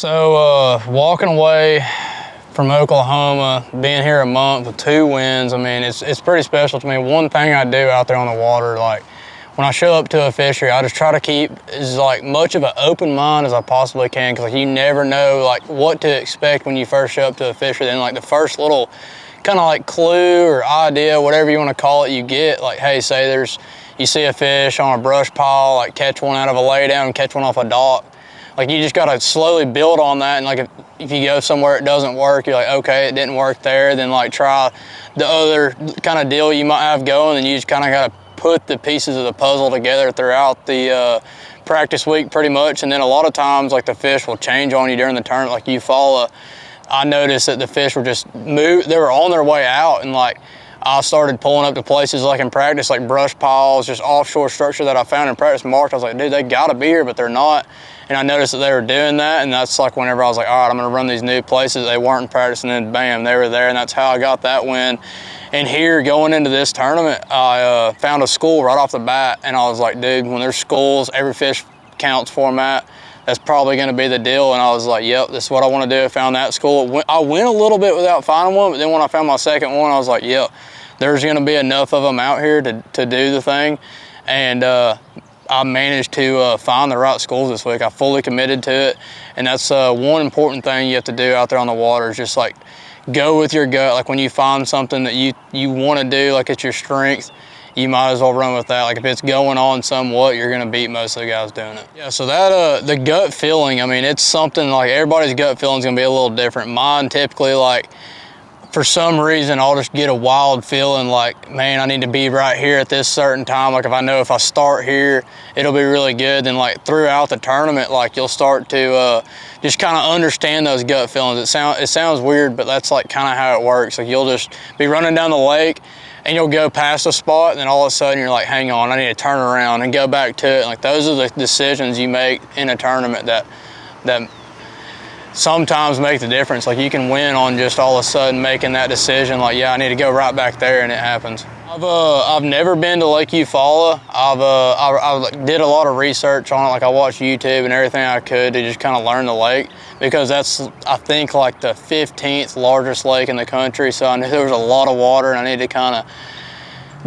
So walking away from Oklahoma, being here a month with 2 wins, I mean, it's pretty special to me. One thing I do out there on the water, like when I show up to a fishery, I just try to keep as like much of an open mind as I possibly can, because like, you never know like what to expect when you first show up to a fishery. Then like the first little kind of like clue or idea, whatever you want to call it, you get like, hey, say you see a fish on a brush pile, like catch one out of a laydown, catch one off a dock. Like you just gotta slowly build on that, and like if you go somewhere it doesn't work, you're like, okay, it didn't work there, then like try the other kind of deal you might have going, and you just kind of gotta put the pieces of the puzzle together throughout the practice week pretty much. And then a lot of times like the fish will change on you during the tournament. Like I noticed that the fish were just they were on their way out, and like I started pulling up to places like in practice, like brush piles, just offshore structure that I found in practice marked. I was like, dude, they gotta be here, but they're not. And I noticed that they were doing that, and that's like whenever I was like, all right, I'm gonna run these new places. They weren't in practice, and then bam, they were there, and that's how I got that win. And here, going into this tournament, I found a school right off the bat, and I was like, dude, when there's schools, every fish counts format, that's probably gonna be the deal. And I was like, yep, this is what I wanna do. I found that school. I went a little bit without finding one, but then when I found my second one, I was like, yep, there's gonna be enough of them out here to do the thing. And I managed to find the right schools this week. I fully committed to it, and that's one important thing you have to do out there on the water is just like go with your gut. Like when you find something that you want to do, like it's your strength, you might as well run with that. Like if it's going on somewhat, you're gonna beat most of the guys doing it. Yeah, so that the gut feeling, I mean, it's something like everybody's gut feeling is gonna be a little different. Mine typically, like for some reason, I'll just get a wild feeling like, man, I need to be right here at this certain time. Like if I know if I start here, it'll be really good. Then like throughout the tournament, like you'll start to just kind of understand those gut feelings. It sounds weird, but that's like kind of how it works. Like you'll just be running down the lake and you'll go past a spot, and then all of a sudden you're like, hang on, I need to turn around and go back to it. And like those are the decisions you make in a tournament that sometimes make the difference. Like you can win on just all of a sudden making that decision, like, yeah, I need to go right back there, and it happens. I've never been to Lake Eufaula. I did a lot of research on it. Like I watched YouTube and everything I could to just kind of learn the lake, because that's, I think, like the 15th largest lake in the country. So I knew there was a lot of water, and I needed to kind of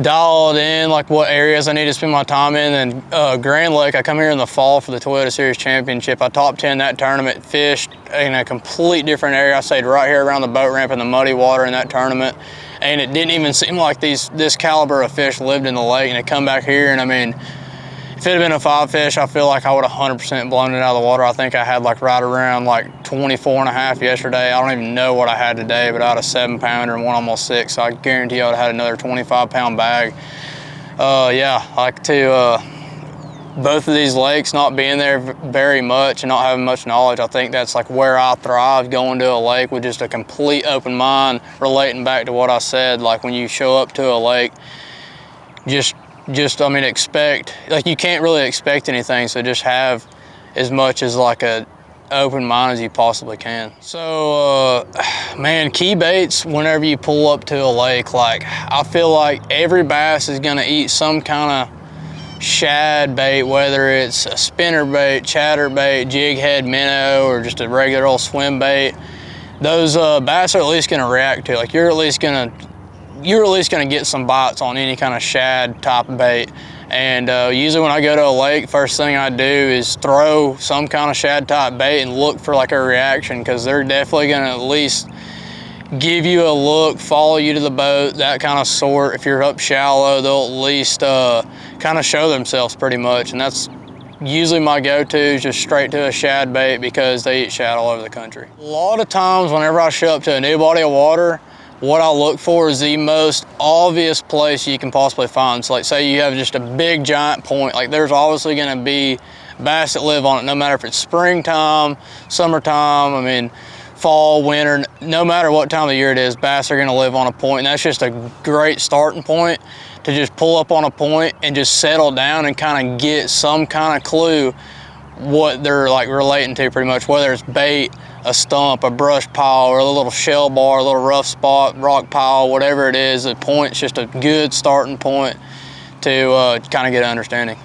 dialed in like what areas I need to spend my time in. And Grand Lake, I come here in the fall for the Toyota Series Championship. I top 10 that tournament, fished in a complete different area. I stayed right here around the boat ramp in the muddy water in that tournament, and it didn't even seem like this caliber of fish lived in the lake. And I come back here, and I mean, if it had been a 5 fish, I feel like I would have 100% blown it out of the water. I think I had like right around like 24 and a half yesterday. I don't even know what I had today, but I had a 7-pounder and one almost 6. So I guarantee I would have had another 25-pound bag. Yeah, like to both of these lakes, not being there very much and not having much knowledge, I think that's like where I thrive, going to a lake with just a complete open mind, relating back to what I said. Like when you show up to a lake, just I mean, expect, like you can't really expect anything, so just have as much as like a open mind as you possibly can. So man, key baits whenever you pull up to a lake, like I feel like every bass is gonna eat some kind of shad bait, whether it's a spinner bait, chatter bait, jig head, minnow, or just a regular old swim bait. Those bass are at least gonna react to it. Like you're at least gonna get some bites on any kind of shad type bait. And usually when I go to a lake, first thing I do is throw some kind of shad type bait and look for like a reaction, because they're definitely gonna at least give you a look, follow you to the boat, that kind of sort. If you're up shallow, they'll at least kind of show themselves pretty much. And that's usually my go-to, is just straight to a shad bait, because they eat shad all over the country. A lot of times whenever I show up to a new body of water, what I look for is the most obvious place you can possibly find. So like say you have just a big giant point, like there's obviously gonna be bass that live on it, no matter if it's springtime, summertime, I mean, fall, winter, no matter what time of year it is, bass are gonna live on a point. And that's just a great starting point to just pull up on a point and just settle down and kind of get some kind of clue what they're like relating to, pretty much, whether it's bait, a stump, a brush pile, or a little shell bar, a little rough spot, rock pile, whatever it is. The point's just a good starting point to kind of get an understanding.